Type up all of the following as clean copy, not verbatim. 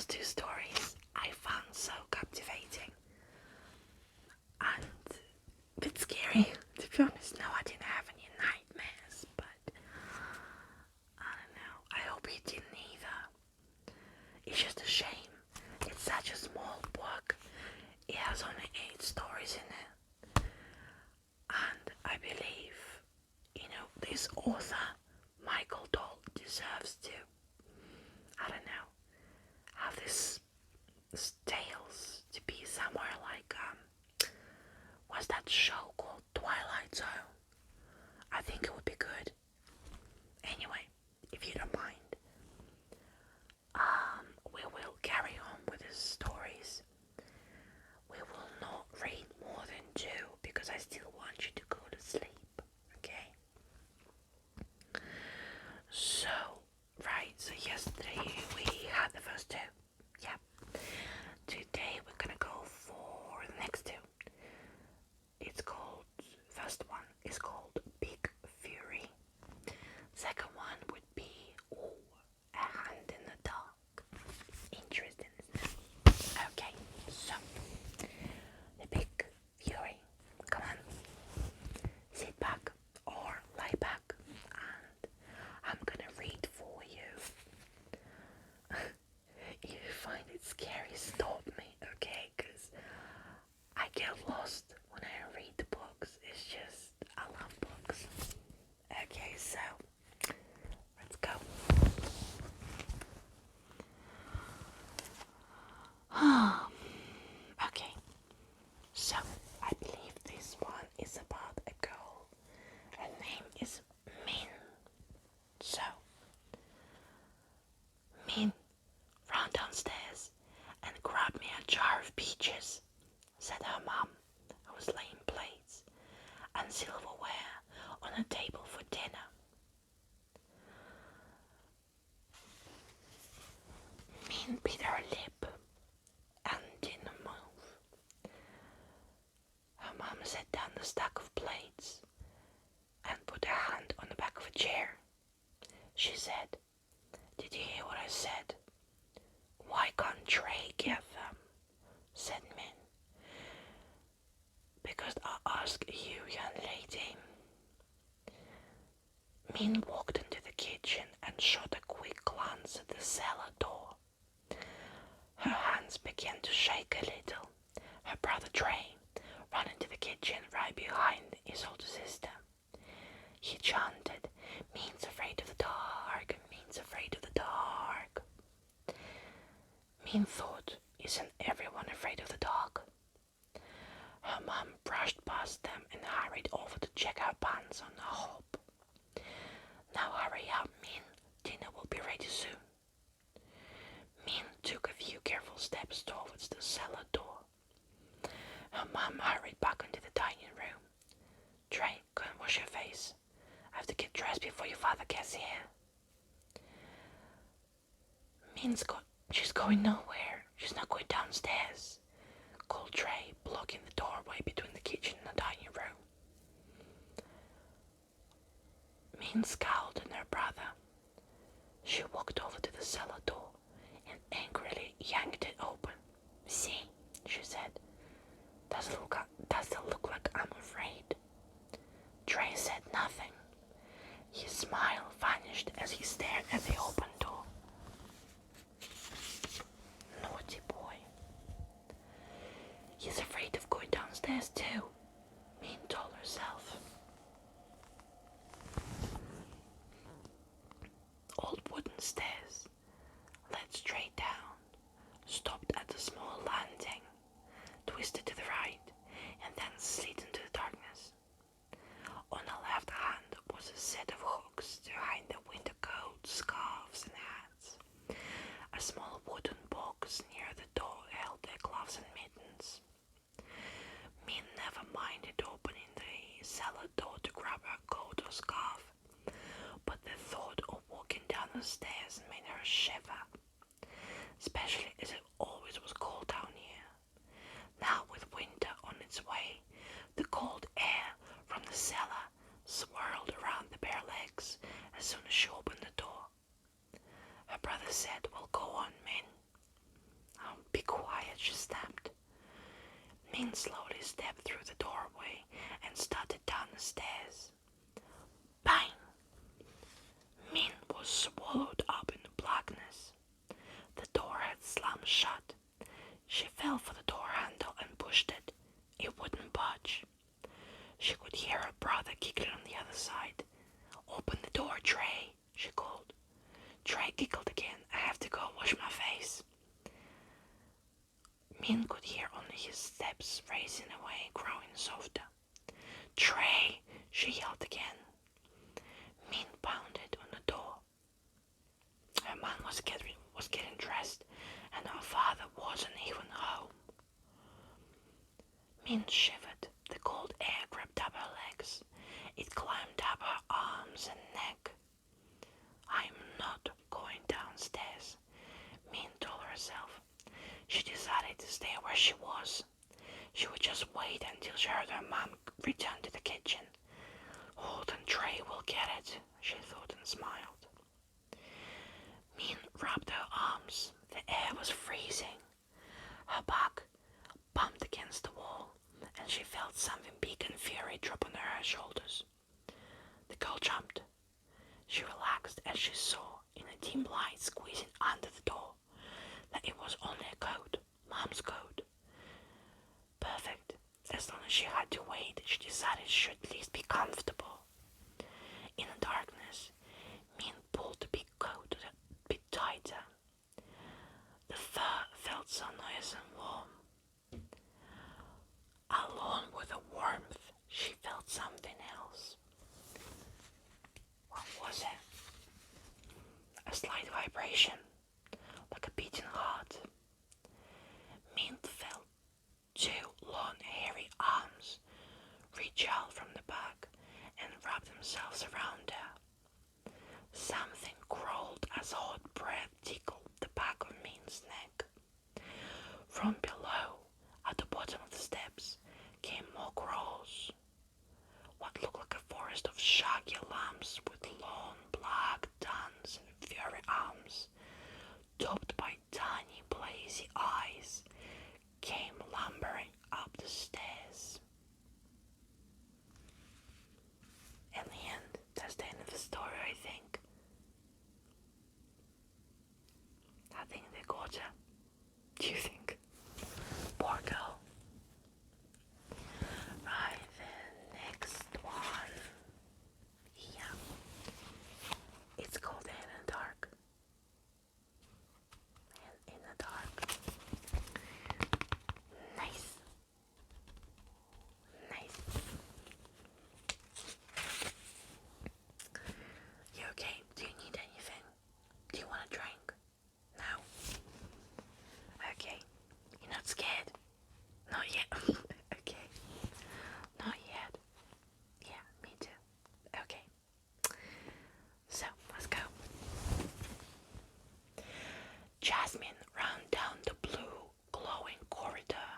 first two stories I found so captivating and a bit scary. To be honest, no, I didn't have any nightmares, but I don't know. I hope you didn't either. It's just a shame. It's such a small book. It has only 8 stories in it. And I believe, this author, Michael Dahl, deserves to, I don't know, have this tales to be somewhere like, what's that show called? Twilight Zone. I think it would be good. Anyway, if you don't mind, we will carry on with the stories. We will not read more than 2 because I still want you to go to sleep, okay? So, right, so yesterday we had the first 2. Yeah. Today we're gonna go for the next 2. First one is called Big Fury. Second one would be, A Hand in the Dark. Interesting, isn't it? Okay, so, the Big Fury. Come on, sit back or lie back and I'm gonna read for you. If you find it scary, stop me, okay? Because I get lost when I read the books. It's just, I love books. Okay, so let's go. Okay, so I believe this one is about a girl. Her name is Min. So, Min ran downstairs and grabbed me a jar of peaches, said her mum, who was laying plates and silverware on a table for dinner. Min bit her lip and didn't move. Her mum set down the stack of plates and put her hand on the back of a chair. She said, "Did you hear what I said? Why can't Trey get them?" said Min. "Because I ask you, young lady." Min walked into the kitchen and shot a quick glance at the cellar door. Her hands began to shake a little. Her brother Trey ran into the kitchen right behind his older sister. He chanted, "Min's afraid of the dark, Min's afraid of the dark." Min thought, isn't everyone afraid of the dark? Her mum brushed past them and hurried over to check her pants on the hob. "Now hurry up, Min. Dinner will be ready soon." Min took a few careful steps towards the cellar door. Her mum hurried back into the dining room. "Trey, go and wash your face. I have to get dressed before your father gets here." She's going nowhere. She's not going downstairs," called Trey, blocking the doorway between the kitchen and the dining room. Min scowled at her brother. She walked over to the cellar door and angrily yanked it open. "See," she said, does it look like I'm afraid?" Trey said nothing. His smile vanished as he stared at the open door. Naughty boy. He's afraid of going downstairs too, Min told herself. Old wooden stairs led straight down, stopped at a small landing, twisted to the right, and then slid into the darkness. On the left hand was a set of hooks to hide the winter coats, scarves, and hats. A small wooden box near the door held their gloves and mittens. Min never minded opening the cellar door to grab her coat or scarf, but the thought of walking down the stairs made her shiver, especially as it always was cold down here. Now, with winter on its way, the cold air from the cellar swirled around the bare legs as soon as she opened the door. Her brother said, "Well, go on, Min." was shut. She felt for the door handle and pushed it. It wouldn't budge. She could hear her brother giggling on the other side. "Open the door, Trey," she called. Trey giggled again. "I have to go wash my face." Min could hear only his steps racing away, growing softer. "Trey!" she yelled again. Min pounded on the door. Her mom was getting dressed, and her father wasn't even home. Min shivered. The cold air gripped up her legs. It climbed up her arms and neck. "I'm not going downstairs," Min told herself. She decided to stay where she was. She would just wait until she heard her mom return to the kitchen. "Oh, then Trey will get it," she thought and smiled. Min rubbed her arms. The air was freezing. Her back bumped against the wall, and she felt something big and furry drop on her shoulders. The girl jumped. She relaxed as she saw, in a dim light squeezing under the door, that it was only a coat, Mom's coat. Perfect. As long as she had to wait, she decided she should at least be comfortable. In the darkness, Min pulled the big coat a bit tighter. The fur felt so nice and warm. Along with the warmth, she felt something else. What was it? A slight vibration, like a beating heart. Min felt two long, hairy arms reach out from the back and wrap themselves around her. Something crawled as hot breath tickled the back of Min's neck. From below, at the bottom of the steps, came more crawls. What looked like a forest of shaggy lambs with long black tongues and furry arms, topped by tiny blazy eyes, came lumbering up the stairs. In the end, that's the end of the story, I think. I think they got her. Do you think? Poor girl. Right, the next one. Yeah. It's called In the Dark. In the Dark. Nice. Nice. You okay? Do you need anything? Do you want a drink? No? Okay. You're not scared? Not yet. Okay. Not yet. Yeah, me too. Okay. So, let's go. Jasmine ran down the blue, glowing corridor,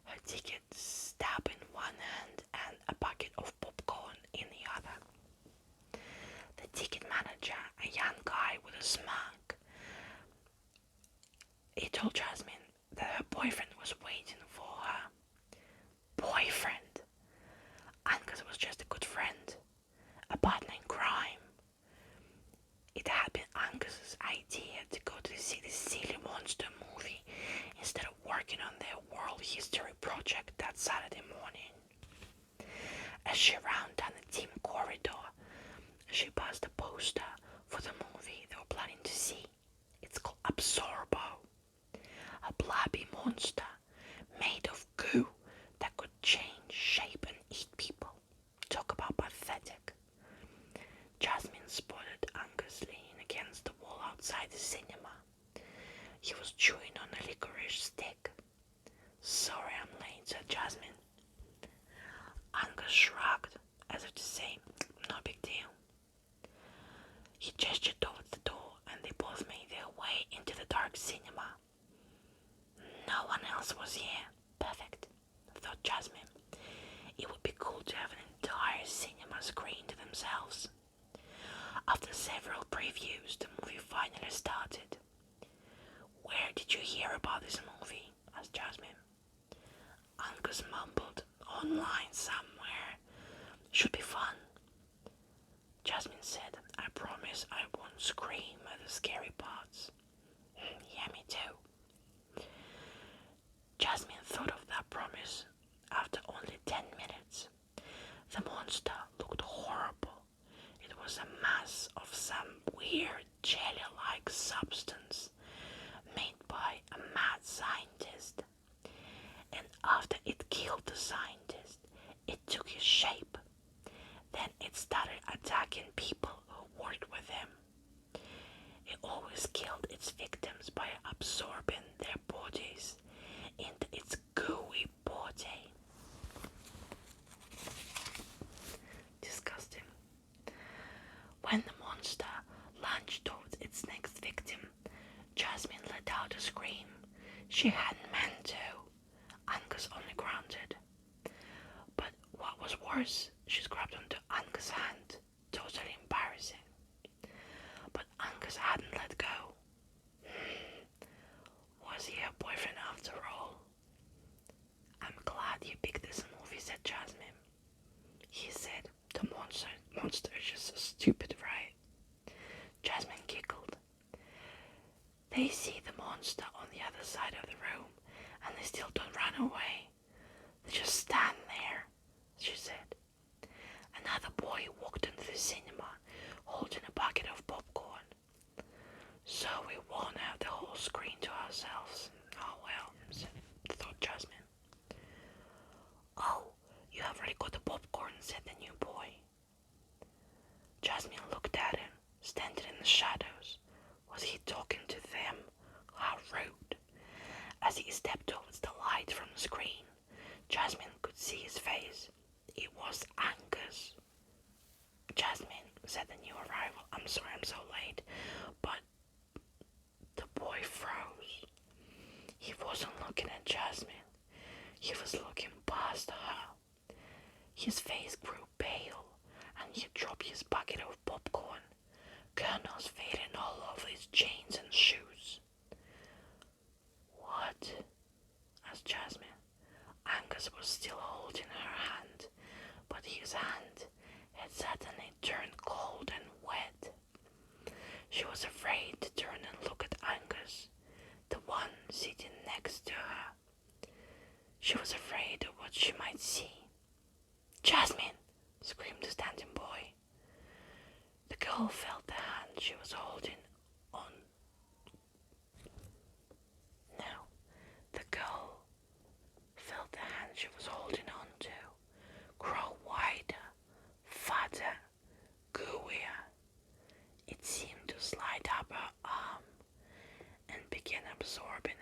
her ticket stub in one hand and a bucket of popcorn in the other. The ticket manager, a young guy with a smirk, he told Jasmine that her boyfriend was waiting for her. Boyfriend? Angus was just a good friend, a partner in crime. It had been Angus's idea to go to see the silly monster movie instead of working on their world history project that Saturday morning. As she ran down the dim corridor, she passed a poster for the movie they were planning to see. It's called Absorbo, a blobby monster made of goo that could change shape and eat people. Talk about pathetic. Jasmine spotted Angus leaning against the wall outside the cinema. He was chewing on a licorice stick. "Sorry I'm late," said Jasmine. Angus shrugged, as if to say, "No big deal." He gestured towards the door, and they both made their way into the dark cinema. No one else was here. Perfect, thought Jasmine. It would be cool to have an entire cinema screen to themselves. After several previews, the movie finally started. "Where did you hear about this movie?" asked Jasmine. Angus mumbled, "Online somewhere. Should be fun." Jasmine said, "I promise I won't scream at the scary parts." "Yeah, me too," Jasmine thought of that promise after only 10 minutes. The monster looked horrible. It was a mass of some weird jelly-like substance made by a mad scientist. And after it killed the scientist, it took his shape. Then it started attacking people who worked with him. It always killed its victims by absorbing their bodies into its gooey body. Disgusting. When the monster lunged towards its next victim, Jasmine let out a scream. She hadn't meant to. Angus only grunted. But what was worse, she grabbed onto Angus' hand. Totally embarrassing. But Angus hadn't let go. Was he her boyfriend after all? I'm glad you picked this movie, said Jasmine. He said, the monster is just so stupid, right? Jasmine giggled. They see the monster on the other side of the room, and they still don't run away. They just stand there, she said. Another boy walked into the cinema, holding a bucket of popcorn. So we won't have the whole screen to ourselves. Oh well, thought Jasmine. Oh, you have already got the popcorn, said the new boy. Jasmine looked at him, standing in the shadows. Was he talking to them? How rude. As he stepped towards the light from the screen, Jasmine could see his face. It was Angus. Jasmine, said the new arrival, I'm sorry I'm so late, but the boy froze. He wasn't looking at Jasmine. He was looking past her. His face grew pale, and he dropped his bucket of popcorn, kernels fading all over his jeans and shoes. What? Asked Jasmine. Angus was still holding her hand, but his hand had suddenly turned cold and wet. She was afraid to turn and look at Angus, the one sitting next to her. She was afraid of what she might see. Jasmine! Screamed the standing boy. The girl felt the hand she was holding on. No, the girl felt the hand she was holding on to grow wider, fatter, gooier. It seemed to slide up her arm and begin absorbing